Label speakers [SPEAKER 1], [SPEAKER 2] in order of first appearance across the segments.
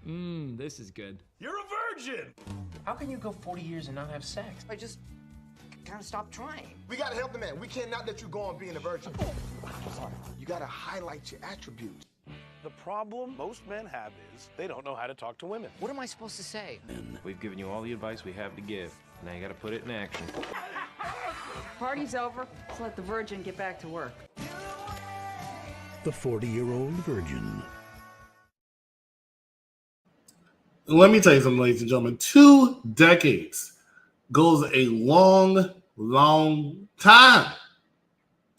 [SPEAKER 1] This is good.
[SPEAKER 2] You're a virgin!
[SPEAKER 3] How can you go 40 years and not have sex?
[SPEAKER 4] I just kind of stopped trying.
[SPEAKER 5] We gotta help the man. We cannot let you go on being a virgin. You gotta highlight your attributes.
[SPEAKER 2] The problem most men have is they don't know how to talk to women.
[SPEAKER 4] What am I supposed to say?
[SPEAKER 1] We've given you all the advice we have to give. Now you gotta put it in action.
[SPEAKER 6] Party's over. Let's let the virgin get back to work.
[SPEAKER 7] The 40-year-old virgin.
[SPEAKER 8] Let me tell you something, ladies and gentlemen. 2 decades goes a long, long time.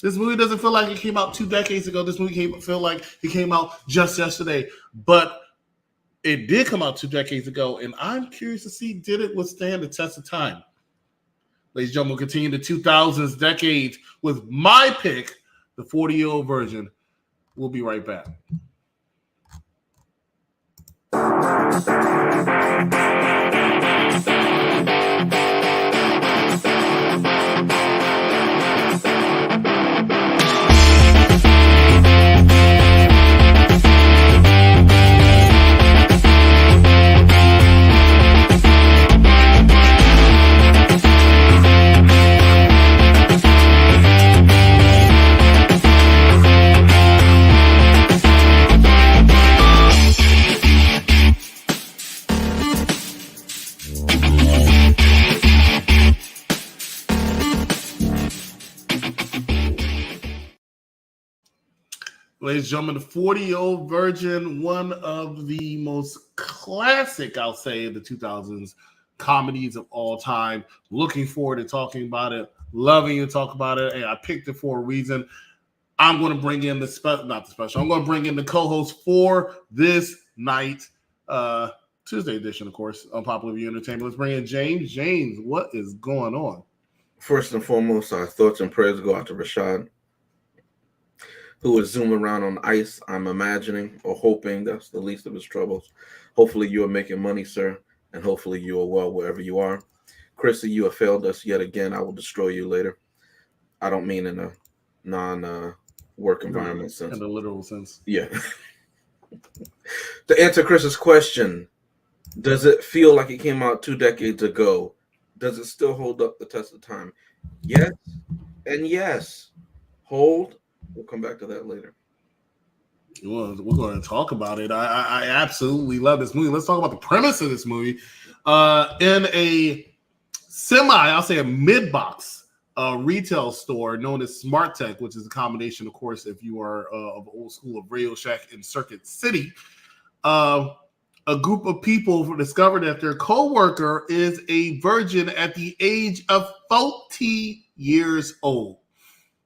[SPEAKER 8] This movie doesn't feel like it came out 2 decades ago. This movie feel like it came out just yesterday. But it did come out 2 decades ago, and I'm curious to see, did it withstand the test of time? Ladies and gentlemen, we'll continue the 2000s decade with my pick, the 40-year-old virgin. We'll be right back. Ladies and gentlemen, the 40-year-old virgin, one of the most classic, I'll say, in the 2000s comedies of all time. Looking forward to talking about it. Loving to talk about it. And I picked it for a reason. I'm going to bring in I'm going to bring in the co-host for this night, Tuesday edition, of course, on Popular View Entertainment. Let's bring in James. James, what is going on?
[SPEAKER 9] First and foremost, our thoughts and prayers go out to Rashad, who is zooming around on ice, I'm imagining or hoping that's the least of his troubles. Hopefully you are making money, sir, and hopefully you are well wherever you are. Chrissy, you have failed us yet again. I will destroy you later. I don't mean in a non-work environment sense.
[SPEAKER 8] In the literal sense.
[SPEAKER 9] Yeah. To answer Chris's question, does it feel like it came out 2 decades ago? Does it still hold up the test of time? Yes and yes. Hold. We'll come back to that later.
[SPEAKER 8] Well, we're going to talk about it. I absolutely love this movie. Let's talk about the premise of this movie. In a I'll say a mid-box retail store known as Smart Tech, which is a combination, of course, if you are of old school of Radio Shack in Circuit City, a group of people discovered that their co-worker is a virgin at the age of 40 years old.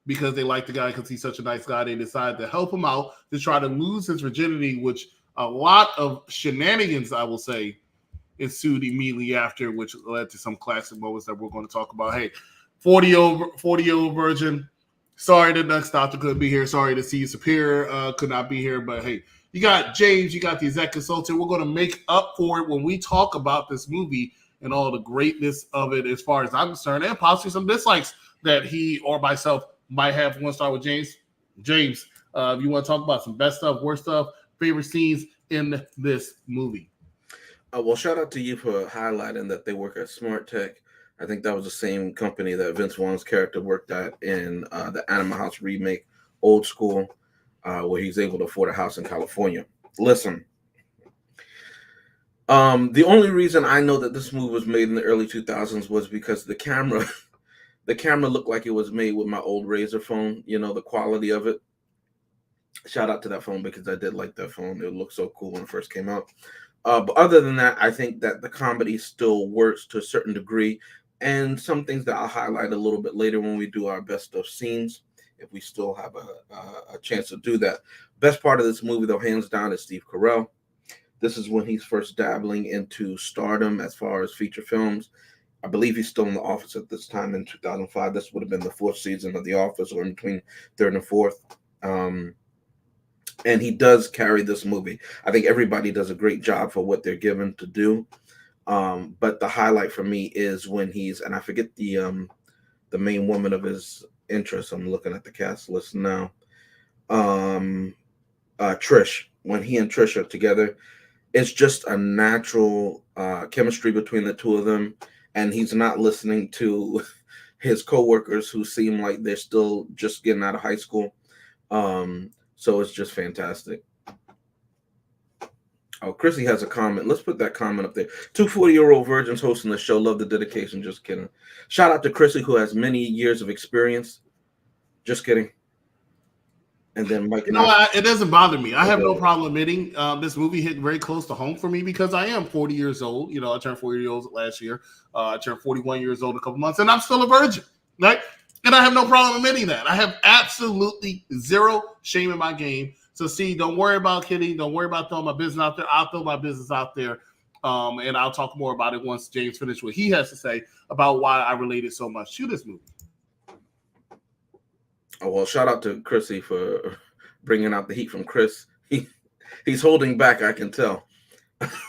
[SPEAKER 8] Because they like the guy because he's such a nice guy, they decided to help him out to try to lose his virginity, which a lot of shenanigans, I will say, ensued immediately after, which led to some classic moments that we're going to talk about. Hey, 40-year-old virgin. Sorry the next doctor couldn't be here. Sorry to see Superior could not be here. But hey, you got James, you got the exec consultant. We're going to make up for it when we talk about this movie and all the greatness of it as far as I'm concerned, and possibly some dislikes that he or myself might have. Want to start with James? James, if you want to talk about some best stuff, worst stuff, favorite scenes in this movie.
[SPEAKER 9] Well, shout out to you for highlighting that they work at Smart Tech. I think that was the same company that Vince Vaughn's character worked at in the Animal House remake, Old School, where he's able to afford a house in California. Listen, the only reason I know that this movie was made in the early 2000s was because the camera looked like it was made with my old Razor phone, the quality of it. Shout out to that phone because I did like that phone. It looked so cool when it first came out. But other than that, I think that the comedy still works to a certain degree. And some things that I'll highlight a little bit later when we do our best of scenes, if we still have a chance to do that. Best part of this movie, though, hands down, is Steve Carell. This is when he's first dabbling into stardom as far as feature films. I believe he's still in The Office at this time in 2005. This would have been the 4th season of The Office, or in between 3rd and 4th. And he does carry this movie. I think everybody does a great job for what they're given to do. But the highlight for me is when he's, and I forget the main woman of his interest. I'm looking at the cast list now. Trish. When he and Trish are together, it's just a natural chemistry between the two of them, and he's not listening to his coworkers who seem like they're still just getting out of high school. So it's just fantastic. Oh, Chrissy has a comment. Let's put that comment up there. 2 40-year-old virgins hosting the show. Love the dedication. Just kidding. Shout out to Chrissy, who has many years of experience. Just kidding. And then Mike.
[SPEAKER 8] You know what? It doesn't bother me. I have no problem admitting this movie hit very close to home for me because I am 40 years old. You know, I turned 40 years old last year. I turned 41 years old in a couple months, and I'm still a virgin, right? And I have no problem admitting that. I have absolutely zero shame in my game. So, see, don't worry about kidding. Don't worry about throwing my business out there. I'll throw my business out there, and I'll talk more about it once James finishes what he has to say about why I related so much to this movie.
[SPEAKER 9] Oh, well, shout out to Chrissy for bringing out the heat from Chris. He's holding back, I can tell.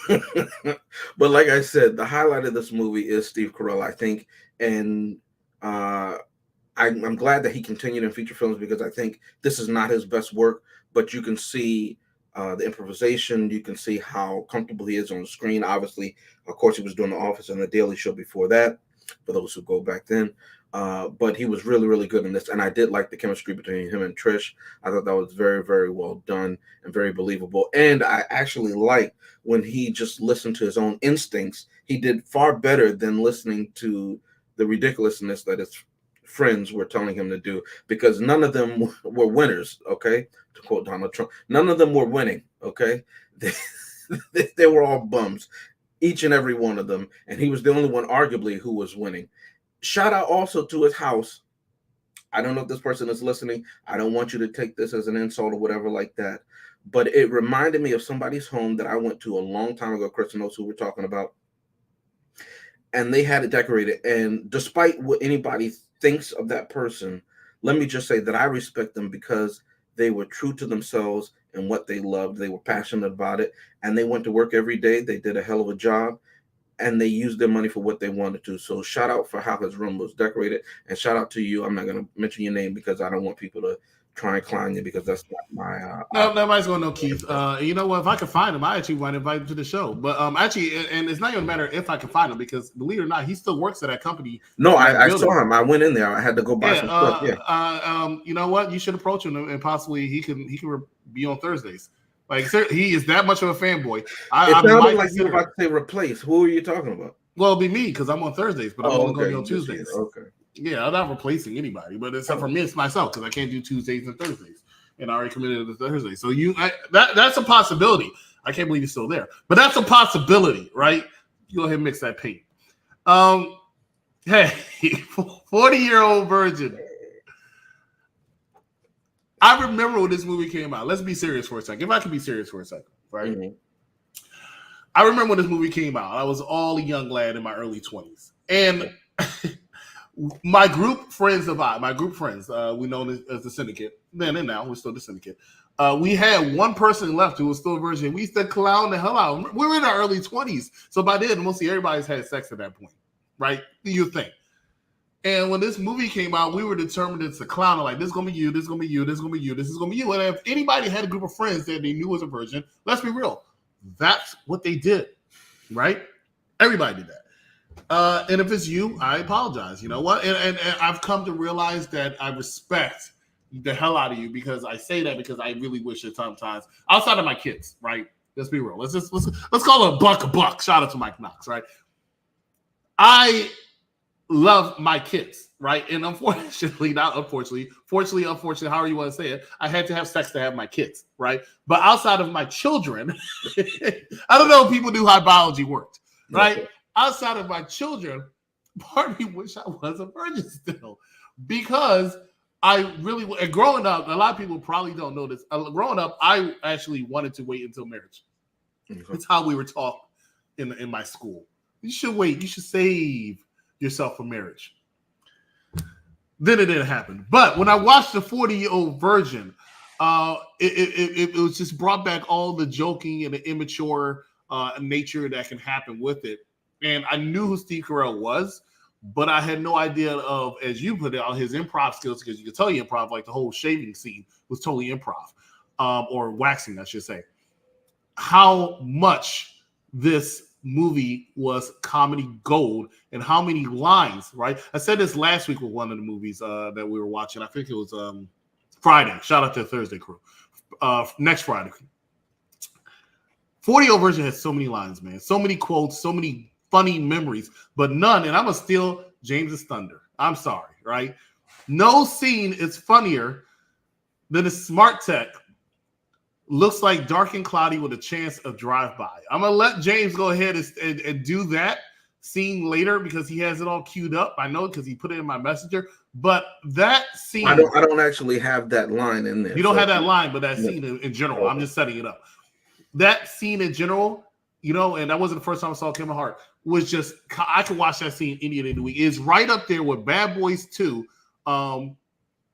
[SPEAKER 9] But like I said, the highlight of this movie is Steve Carell, I think. And I'm glad that he continued in feature films because I think this is not his best work. But you can see the improvisation. You can see how comfortable he is on the screen. Obviously, of course, he was doing The Office and The Daily Show before that, for those who go back then. But he was really, really good in this. And I did like the chemistry between him and Trish. I thought that was very, very well done and very believable. And I actually liked when he just listened to his own instincts. He did far better than listening to the ridiculousness that his friends were telling him to do, because none of them were winners, okay? To quote Donald Trump, none of them were winning, okay? They were all bums, each and every one of them. And he was the only one, arguably, who was winning. Shout out also to his house. I don't know if this person is listening. I don't want you to take this as an insult or whatever like that. But it reminded me of somebody's home that I went to a long time ago. Chris knows who we're talking about. And they had it decorated. And despite what anybody thinks of that person, let me just say that I respect them because they were true to themselves and what they loved. They were passionate about it. And they went to work every day. They did a hell of a job. And they used their money for what they wanted to. So shout out for how his room was decorated. And shout out to you. I'm not going to mention your name because I don't want people to try and clown you because that's not my...
[SPEAKER 8] No, nobody's going to know Keith. You know what? If I could find him, I actually want to invite him to the show. But actually, and it's not even a matter if I can find him because, believe it or not, he still works at that company.
[SPEAKER 9] No, I saw him. I went in there. I had to go buy some stuff.
[SPEAKER 8] Yeah. You know what? You should approach him and possibly he can be on Thursdays. Like, he is that much of a fanboy.
[SPEAKER 9] It sounded like you were about to say replace. Who are you talking about?
[SPEAKER 8] Well, it'll be me because I'm on Thursdays, but I'm only going to be on Tuesdays.
[SPEAKER 9] Okay.
[SPEAKER 8] Yeah, I'm not replacing anybody, but except for me, it's myself because I can't do Tuesdays and Thursdays, and I already committed to Thursday. So that's a possibility. I can't believe he's still there, but that's a possibility, right? You go ahead and mix that paint. Hey, 40-year-old virgin. I remember when this movie came out. Let's be serious for a second. If I can be serious for a second, right? Mm-hmm. I remember when this movie came out. I was all a young lad in my early 20s. And my group friends, we know as the Syndicate, then and now, we're still the Syndicate. We had one person left who was still a virgin. We used to clown the hell out. We were in our early 20s. So by then, mostly everybody's had sex at that point, right? You think. And when this movie came out, we were determined it's a clown. Like, this is going to be you, this is going to be you, this is going to be you, this is going to be you. And if anybody had a group of friends that they knew was a virgin, let's be real. That's what they did, right? Everybody did that. And if it's you, I apologize. You know what? And I've come to realize that I respect the hell out of you because I say that because I really wish that sometimes, outside of my kids, right? Let's be real. Let's call it a buck. Shout out to Mike Knox, right? I love my kids, right? And unfortunately, fortunately, however you want to say it, I had to have sex to have my kids, right? But outside of my children, I don't know if people knew how biology worked, right? Okay. Outside of my children, part of me wish I was a virgin still because I really, and growing up, a lot of people probably don't know this. Growing up, I actually wanted to wait until marriage. Mm-hmm. It's how we were taught in my school. You should wait. You should save yourself for marriage. Then it didn't happen. But when I watched the 40-year-old virgin, it was just brought back all the joking and the immature nature that can happen with it. And I knew who Steve Carell was, but I had no idea of, as you put it, on his improv skills, because you could tell you improv, like the whole shaving scene was totally improv, or waxing, I should say. how much this movie was comedy gold and how many lines, right? I said this last week with one of the movies that we were watching. I think it was Friday. Shout out to the Thursday crew. Next Friday. 40-year-old version has so many lines, man. So many quotes, so many funny memories, but none, and I'm going to steal James's thunder. I'm sorry, right? No scene is funnier than a smart tech looks like dark and cloudy with a chance of drive-by. I'm going to let James go ahead and do that scene later because he has it all queued up. I know because he put it in my messenger. But that scene...
[SPEAKER 9] I don't actually have that line in there.
[SPEAKER 8] You don't have that line, but that scene in general. I'm just setting it up. That scene in general, you know, and that wasn't the first time I saw Kevin Hart, was just... I could watch that scene any day of the week. It's right up there with Bad Boys 2 and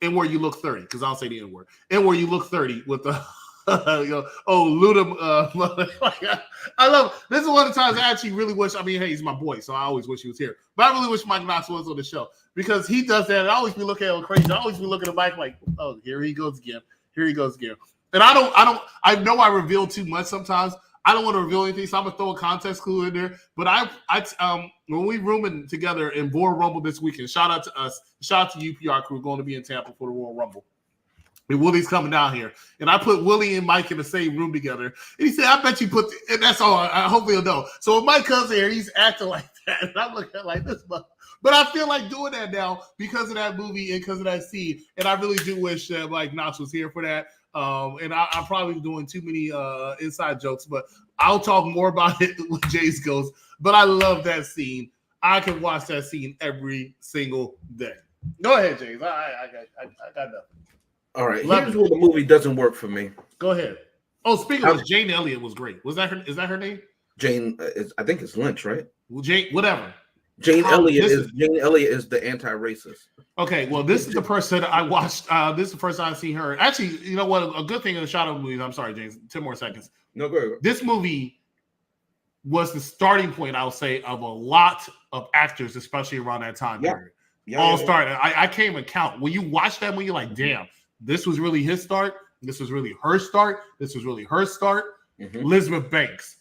[SPEAKER 8] Where You Look 30, because I'll say the N-word. And Where You Look 30 with the... Ludum. I love it. This is one of the times I actually really wish. I mean, hey, he's my boy, so I always wish he was here. But I really wish Mike Knox was on the show because he does that. And I always be looking at him crazy. I always be looking at Mike like, oh, here he goes again. Here he goes again. And I know I reveal too much sometimes. I don't want to reveal anything, so I'm gonna throw a context clue in there. But when we rooming together in Royal Rumble this weekend, shout out to us, shout out to UPR crew going to be in Tampa for the Royal Rumble. And Willie's coming down here. And I put Willie and Mike in the same room together. And he said, I bet you put, and that's all. I hope he'll know. So when Mike comes here, he's acting like that. And I'm looking at like this. But I feel like doing that now because of that movie and because of that scene. And I really do wish that Mike Knox was here for that. And I'm probably doing too many inside jokes. But I'll talk more about it when Jace goes. But I love that scene. I can watch that scene every single day. Go ahead, James. I got nothing.
[SPEAKER 9] All right, here's where the movie doesn't work for me.
[SPEAKER 8] Go ahead. Oh, speaking of Jane Elliott was great. Was that her? Is that her name?
[SPEAKER 9] Jane, I think it's Lynch, right?
[SPEAKER 8] Well, Jane, whatever.
[SPEAKER 9] Jane Elliott is the anti-racist.
[SPEAKER 8] Okay, well, this is the person I watched. This is the first time I've seen her. Actually, you know what? A good thing in the Shadow movies. I'm sorry, James. 10 more seconds.
[SPEAKER 9] No, go ahead.
[SPEAKER 8] This movie was the starting point, I'll say, of a lot of actors, especially around that time period. Started. I can't even count. When you watch that movie, you're like, damn. This was really his start. This was really her start. This was really her start. Mm-hmm. Elizabeth Banks,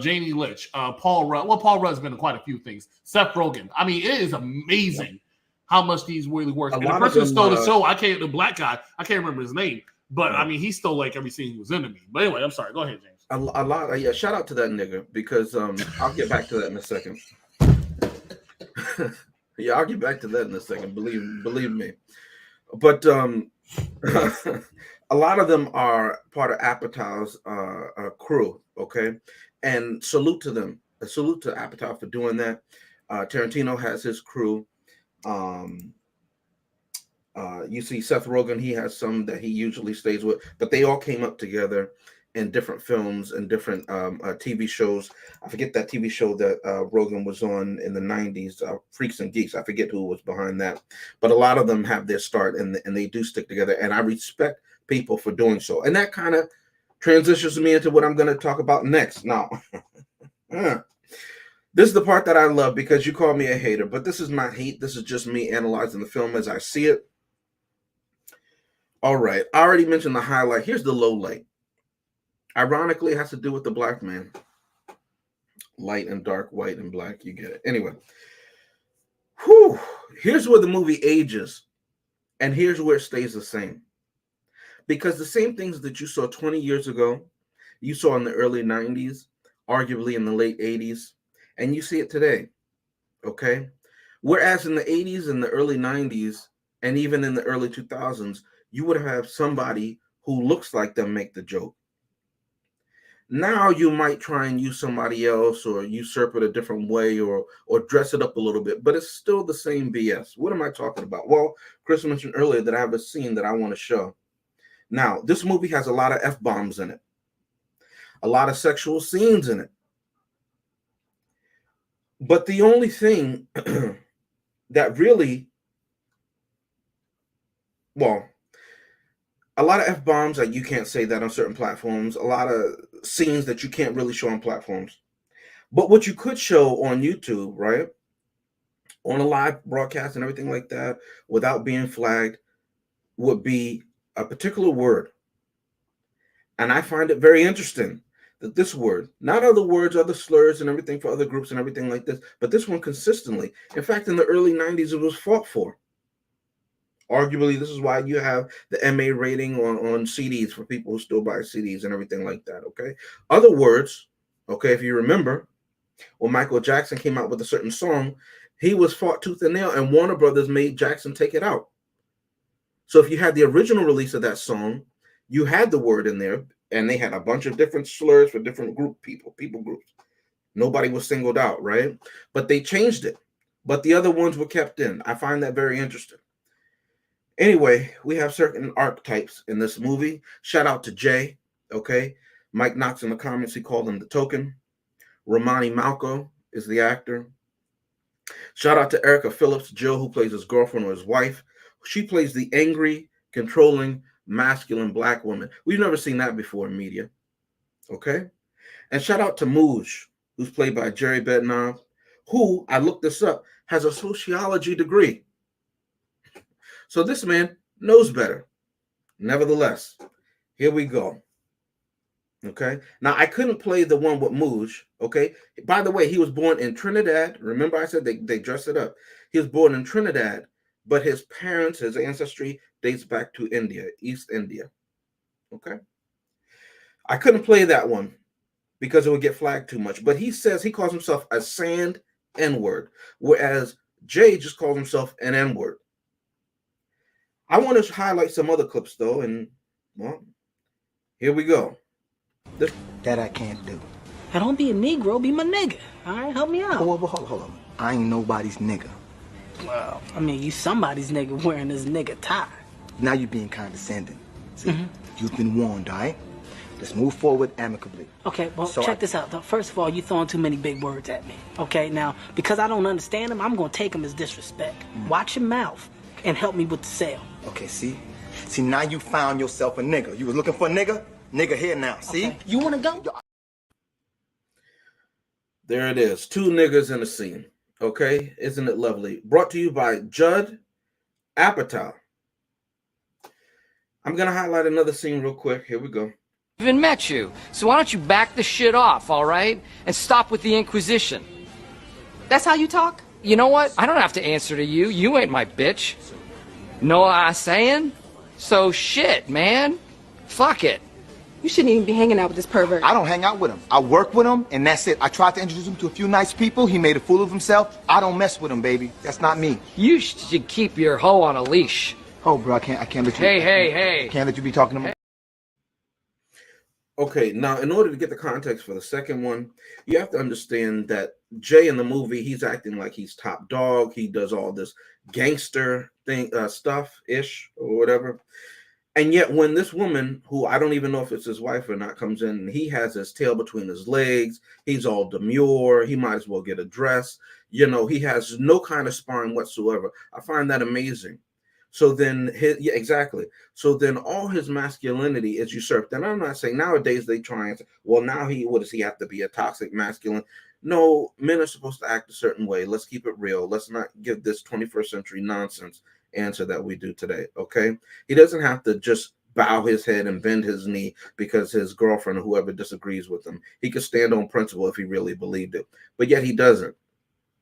[SPEAKER 8] Janie Lynch, Paul Rudd. Well, Paul Rudd's been in quite a few things. Seth Rogen. I mean, it is amazing how much these really work. And the person who stole the show, the black guy, I can't remember his name, but I mean, he stole like every scene he was into me. But anyway, I'm sorry. Go ahead, James.
[SPEAKER 9] A lot. Yeah, shout out to that nigga because I'll get back to that in a second. Yeah, I'll get back to that in a second. Believe me. But a lot of them are part of Apatow's crew, okay? And salute to them. A salute to Apatow for doing that. Tarantino has his crew. You see Seth Rogen, he has some that he usually stays with, but they all came up together in different films and different TV shows. I forget that TV show that Rogen was on in the 90s, Freaks and Geeks. I forget who was behind that. But a lot of them have their start and they do stick together. And I respect people for doing so. And that kind of transitions me into what I'm going to talk about next. Now, this is the part that I love because you call me a hater. But this is not hate. This is just me analyzing the film as I see it. All right. I already mentioned the highlight. Here's the low light. Ironically, it has to do with the black man. Light and dark, white and black. You get it. Anyway. Here's where the movie ages. And here's where it stays the same. Because the same things that you saw 20 years ago, you saw in the early 90s, arguably in the late 80s, and you see it today. Okay? Whereas in the 80s and the early 90s, and even in the early 2000s, you would have somebody who looks like them make the joke. Now you might try and use somebody else or usurp it a different way or dress it up a little bit, but it's still the same BS. What am I talking about? Well, Chris mentioned earlier that I have a scene that I want to show. Now, this movie has a lot of F-bombs in it, a lot of sexual scenes in it. But the only thing that really, well, a lot of F-bombs, like you can't say that on certain platforms. A lot of scenes that you can't really show on platforms. But what you could show on YouTube, right? On a live broadcast and everything like that, without being flagged, would be a particular word. And I find it very interesting that this word, not other words, other slurs and everything for other groups and everything like this, but this one consistently. In fact, in the early 90s, it was fought for. Arguably, this is why you have the MA rating on CDs for people who still buy CDs and everything like that, okay? Other words, okay, if you remember, when Michael Jackson came out with a certain song, he was fought tooth and nail, and Warner Brothers made Jackson take it out. So if you had the original release of that song, you had the word in there, and they had a bunch of different slurs for different people groups. Nobody was singled out, right? But they changed it. But the other ones were kept in. I find that very interesting. Anyway, we have certain archetypes in this movie. Shout out to Jay, okay? Mike Knox in the comments, he called him the token. Romani Malco is the actor. Shout out to Erica Phillips, Jill, who plays his girlfriend or his wife. She plays the angry, controlling, masculine black woman. We've never seen that before in media, okay? And shout out to Mooj, who's played by Jerry Bednoff, who, I looked this up, has a sociology degree. So this man knows better. Nevertheless, here we go. Okay. Now, I couldn't play the one with Mooj. Okay. By the way, he was born in Trinidad. Remember I said they dressed it up. He was born in Trinidad, but his parents, his ancestry dates back to India, East India. Okay. I couldn't play that one because it would get flagged too much. But he says he calls himself a sand N-word, whereas Jay just calls himself an N-word. I want to highlight some other clips, though, and, well, here we go.
[SPEAKER 5] That I can't do.
[SPEAKER 10] Now, don't be a Negro, be my nigga. All right, help me out.
[SPEAKER 5] Hold on. I ain't nobody's nigga.
[SPEAKER 10] Well, I mean, you somebody's nigga wearing this nigga tie.
[SPEAKER 5] Now you're being condescending. See, you've been warned, all right? Let's move forward amicably.
[SPEAKER 10] Okay, well, check this out. Though. First of all, you're throwing too many big words at me. Okay, now, because I don't understand them, I'm going to take them as disrespect. Watch your mouth and help me with the sale.
[SPEAKER 5] Okay, see, now you found yourself a nigga. You was looking for a nigga? Nigga here now, see?
[SPEAKER 10] Okay. You want to go?
[SPEAKER 9] There it is. Two niggas in a scene. Okay, isn't it lovely? Brought to you by Judd Apatow. I'm going to highlight another scene real quick. Here we go.
[SPEAKER 11] Even met you, so why don't you back the shit off, all right? And stop with the Inquisition.
[SPEAKER 6] That's how you talk?
[SPEAKER 11] You know what? I don't have to answer to you. You ain't my bitch. Know what I'm saying? So shit, man. Fuck it.
[SPEAKER 6] You shouldn't even be hanging out with this pervert.
[SPEAKER 5] I don't hang out with him. I work with him, and that's it. I tried to introduce him to a few nice people. He made a fool of himself. I don't mess with him, baby. That's not me.
[SPEAKER 11] You should keep your hoe on a leash.
[SPEAKER 5] Oh, bro, I can't let you...
[SPEAKER 11] Hey.
[SPEAKER 5] Can't let you be talking to me.
[SPEAKER 9] Okay, now in order to get the context for the second one, you have to understand that Jay in the movie, he's acting like he's top dog. He does all this gangster thing, stuff-ish or whatever. And yet when this woman, who I don't even know if it's his wife or not, comes in, and he has his tail between his legs, he's all demure, he might as well get a dress. You know, he has no kind of spine whatsoever. I find that amazing. So then, exactly. So then all his masculinity is usurped. And I'm not saying nowadays they try and say, well, now what does he have to be, a toxic masculine? No, men are supposed to act a certain way. Let's keep it real. Let's not give this 21st century nonsense answer that we do today, okay? He doesn't have to just bow his head and bend his knee because his girlfriend or whoever disagrees with him. He could stand on principle if he really believed it. But yet he doesn't.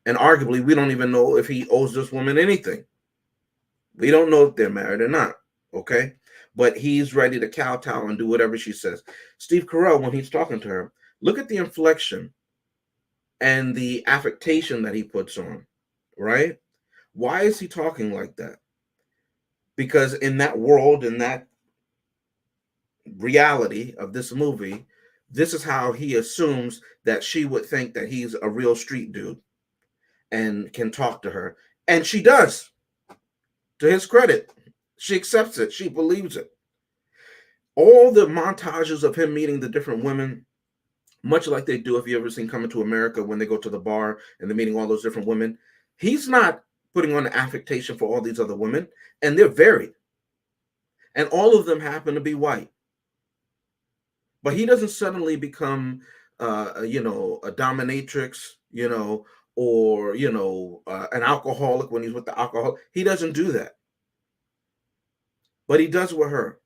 [SPEAKER 9] And arguably, we don't even know if he owes this woman anything. We don't know if they're married or not, okay? But he's ready to kowtow and do whatever she says. Steve Carell, when he's talking to her, look at the inflection and the affectation that he puts on, right? Why is he talking like that? Because in that world, in that reality of this movie, this is how he assumes that she would think that he's a real street dude and can talk to her. And she does. To his credit, she accepts it. She believes it. All the montages of him meeting the different women, much like they do if you ever seen Coming to America when they go to the bar and they're meeting all those different women, he's not putting on the affectation for all these other women, and they're varied. And all of them happen to be white. But he doesn't suddenly become, a dominatrix, or, an alcoholic when he's with the alcohol. He doesn't do that. But he does with her.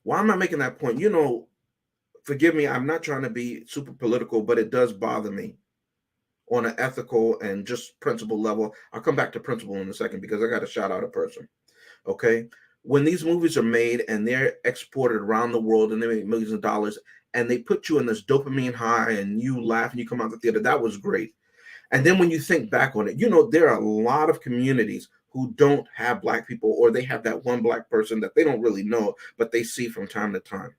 [SPEAKER 9] Why am I making that point? You know, forgive me, I'm not trying to be super political, but it does bother me on an ethical and just principle level. I'll come back to principle in a second because I got to shout out a person. Okay. When these movies are made and they're exported around the world and they make millions of dollars and they put you in this dopamine high and you laugh and you come out the theater, that was great. And then when you think back on it, you know, there are a lot of communities who don't have Black people, or they have that one Black person that they don't really know, but they see from time to time.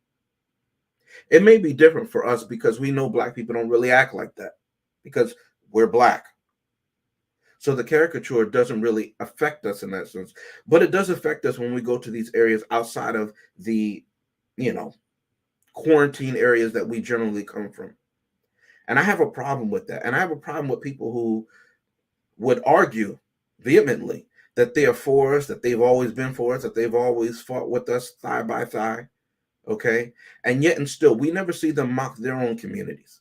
[SPEAKER 9] It may be different for us because we know Black people don't really act like that because we're Black. So the caricature doesn't really affect us in that sense, but it does affect us when we go to these areas outside of the, you know, quarantine areas that we generally come from. And I have a problem with that. And I have a problem with people who would argue vehemently that they are for us, that they've always been for us, that they've always fought with us thigh by thigh. Okay. And yet and still, we never see them mock their own communities.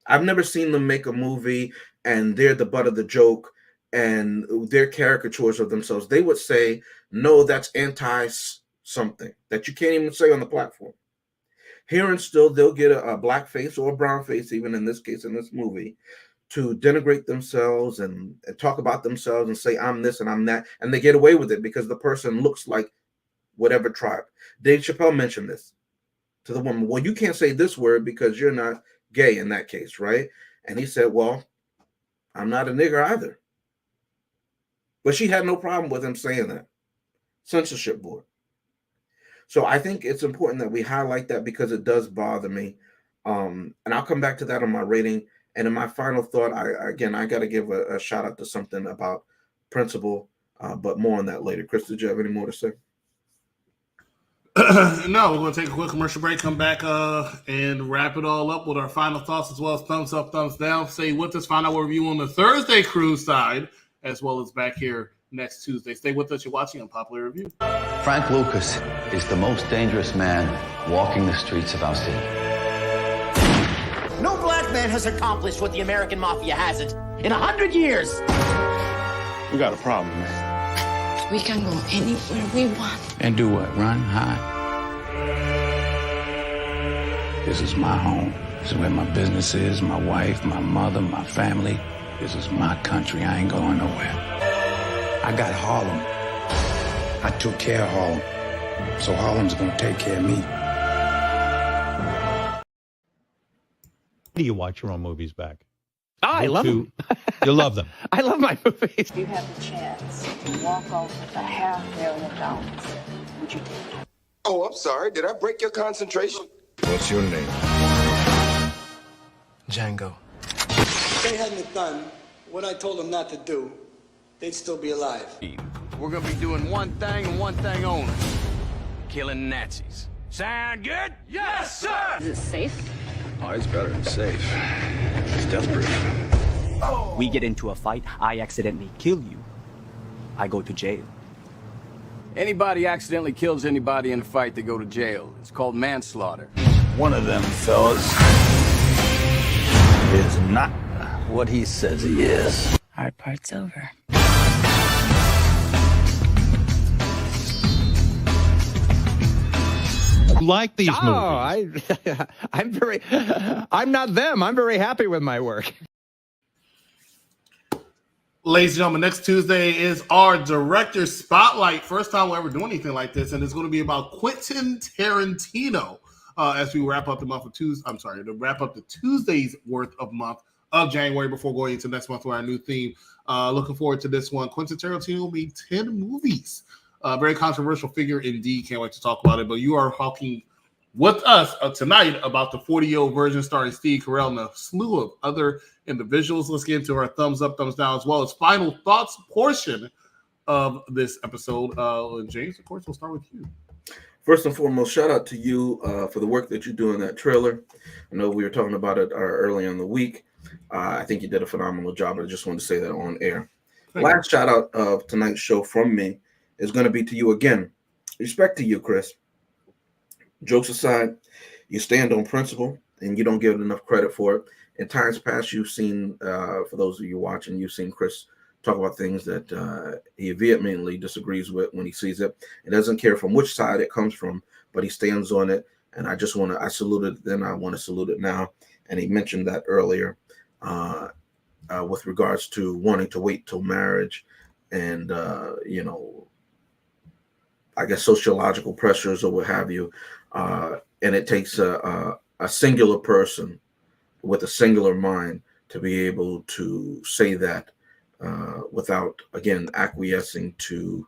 [SPEAKER 9] I've never seen them make a movie and they're the butt of the joke and they're caricatures of themselves. They would say, no, that's anti-something that you can't even say on the platform. Here and still, they'll get a Black face or a brown face, even in this case, in this movie, to denigrate themselves and talk about themselves and say, I'm this and I'm that. And they get away with it because the person looks like whatever tribe. Dave Chappelle mentioned this to the woman. Well, you can't say this word because you're not gay in that case, right? And he said, well, I'm not a nigger either. But she had no problem with him saying that. Censorship board. So I think it's important that we highlight that because it does bother me. And I'll come back to that on my rating. And in my final thought, I got to give a shout out to something about principle, but more on that later. Chris, did you have any more to say?
[SPEAKER 8] No, we're going to take a quick commercial break, come back and wrap it all up with our final thoughts as well as thumbs up, thumbs down. Stay with us, find out what review on the Thursday cruise side, as well as back here next Tuesday. Stay with us. You're watching Unpopular Review.
[SPEAKER 12] Frank Lucas is the most dangerous man walking the streets of our city.
[SPEAKER 13] No Black man has accomplished what the American Mafia hasn't in 100 years.
[SPEAKER 14] We got a problem, man.
[SPEAKER 15] We can go anywhere we want.
[SPEAKER 14] And do what? Run, hide? This is my home. This is where my business is, my wife, my mother, my family. This is my country. I ain't going nowhere. I got Harlem. I took care of Harlem. So Harlem's gonna take care of me.
[SPEAKER 16] Do you watch your own movies back?
[SPEAKER 17] Oh, I love them.
[SPEAKER 16] You love them.
[SPEAKER 17] I love my movies.
[SPEAKER 18] If you had the chance to walk off with $500,000, would you take it?
[SPEAKER 19] Oh, I'm sorry. Did I break your concentration?
[SPEAKER 20] What's your name?
[SPEAKER 21] Django.
[SPEAKER 22] If they hadn't done what I told them not to do, they'd still be alive.
[SPEAKER 23] We're gonna be doing one thing and one thing only. Killing Nazis. Sound good? Yes, sir!
[SPEAKER 18] Is it safe?
[SPEAKER 20] Oh, it's better than safe. It's death-proof.
[SPEAKER 24] Oh. We get into a fight, I accidentally kill you. I go to jail.
[SPEAKER 23] Anybody accidentally kills anybody in a fight, they go to jail. It's called manslaughter.
[SPEAKER 20] One of them fellas is not what he says he is.
[SPEAKER 18] Hard part's over.
[SPEAKER 16] Like these movies.
[SPEAKER 17] I'm not them. I'm very happy with my work.
[SPEAKER 8] Ladies and gentlemen, next Tuesday is our director spotlight. First time we'll ever do anything like this, and it's going to be about Quentin Tarantino as we wrap up the month of Tuesday. I'm sorry, to wrap up the Tuesday's worth of month of January before going into next month with our new theme. Looking forward to this one. Quentin Tarantino made 10 movies. Very controversial figure indeed. Can't wait to talk about it. But you are talking with us tonight about the 40-year-old version starring Steve Carell and a slew of other individuals. Let's get into our thumbs up, thumbs down, as well as final thoughts portion of this episode. James, of course, we'll start with you.
[SPEAKER 9] First and foremost, shout out to you for the work that you do in that trailer. I know we were talking about it earlier in the week. I think you did a phenomenal job. I just wanted to say that on air. Last shout out of tonight's show from me is going to be to you again. Respect to you, Chris. Jokes aside, you stand on principle and you don't give it enough credit for it. In times past, you've seen, for those of you watching, you've seen Chris talk about things that he vehemently disagrees with when he sees it. He doesn't care from which side it comes from, but he stands on it. And I saluted then, I want to salute it now. And he mentioned that earlier with regards to wanting to wait till marriage and, I guess sociological pressures or what have you. And it takes a singular person with a singular mind to be able to say that without, again, acquiescing to,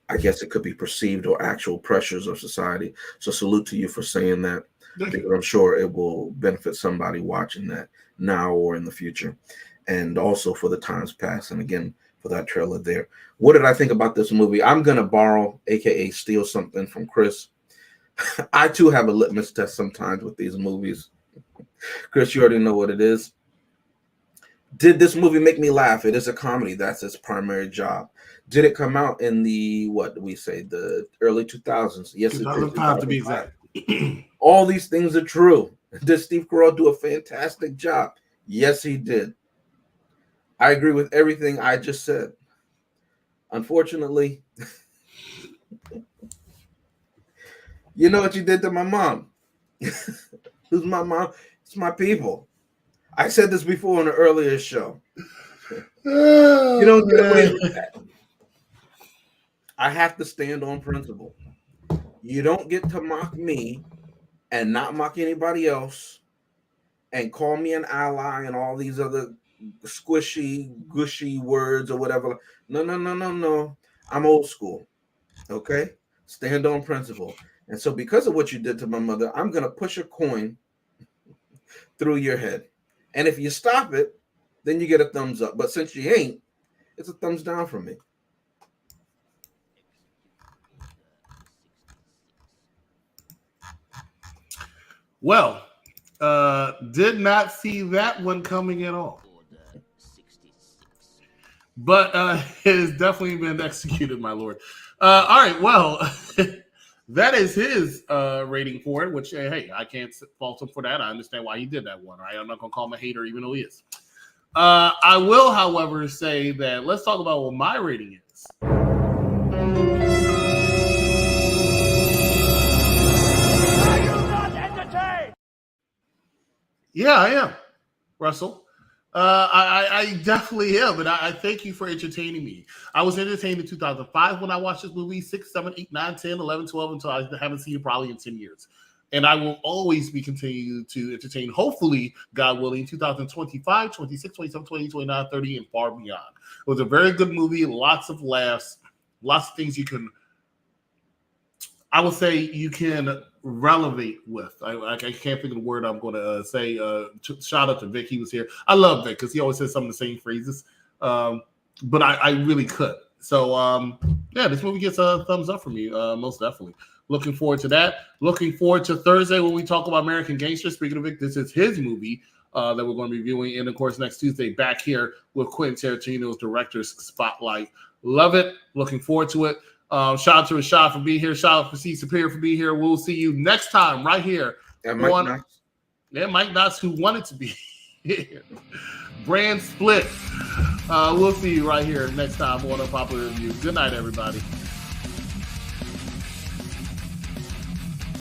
[SPEAKER 9] I guess it could be perceived or actual pressures of society. So salute to you for saying that. Because I'm sure it will benefit somebody watching that now or in the future. And also for the times past. And again, for that trailer there. What did I think about this movie? I'm going to borrow, AKA steal something from Chris. I too have a litmus test sometimes with these movies. Chris, you already know what it is. Did this movie make me laugh? It is a comedy. That's its primary job. Did it come out in the, what do we say, the early 2000s? Yes,
[SPEAKER 8] 2005 to be exact.
[SPEAKER 9] All these things are true. Did Steve Carell do a fantastic job? Yes, he did. I agree with everything I just said. Unfortunately, you know what you did to my mom? Who's my mom? It's my people. I said this before in an earlier show. You don't get away with that. I have to stand on principle. You don't get to mock me and not mock anybody else and call me an ally and all these other squishy, gushy words or whatever. No. I'm old school. Okay? Stand on principle. And so because of what you did to my mother, I'm going to push a coin through your head. And if you stop it, then you get a thumbs up. But since you ain't, it's a thumbs down from me.
[SPEAKER 8] Well, did not see that one coming at all. But it has definitely been executed, my lord. All right, well, that is his rating for it, which, hey, I can't fault him for that. I understand why he did that one, right? I'm not going to call him a hater, even though he is. I will, however, say that let's talk about what my rating is. Yeah, I am, Russell. I definitely am, and I thank you for entertaining me. I was entertained in 2005 when I watched this movie, 6, 7, 8, 9, 10, 11, 12, until I haven't seen it probably in 10 years. And I will always be continuing to entertain, hopefully, God willing, 2025, 26, 27, 28, 29, 30, and far beyond. It was a very good movie, lots of laughs, lots of things you can, I would say, you can relevate with. I can't think of the word I'm going to say. Shout out to Vic. He was here. I love Vic because he always says some of the same phrases. But I really could. So, yeah, this movie gets a thumbs up from me, most definitely. Looking forward to that. Looking forward to Thursday when we talk about American Gangster. Speaking of Vic, this is his movie that we're going to be viewing. And, of course, next Tuesday back here with Quentin Tarantino's Director's Spotlight. Love it. Looking forward to it. Shout out to Rashad for being here. Shout out to C Superior for being here. We'll see you next time right here.
[SPEAKER 9] And Mike Knox.
[SPEAKER 8] Yeah, Mike Knox, who wanted to be here. Brand split. We'll see you right here next time on Unpopular Review. Good night, everybody.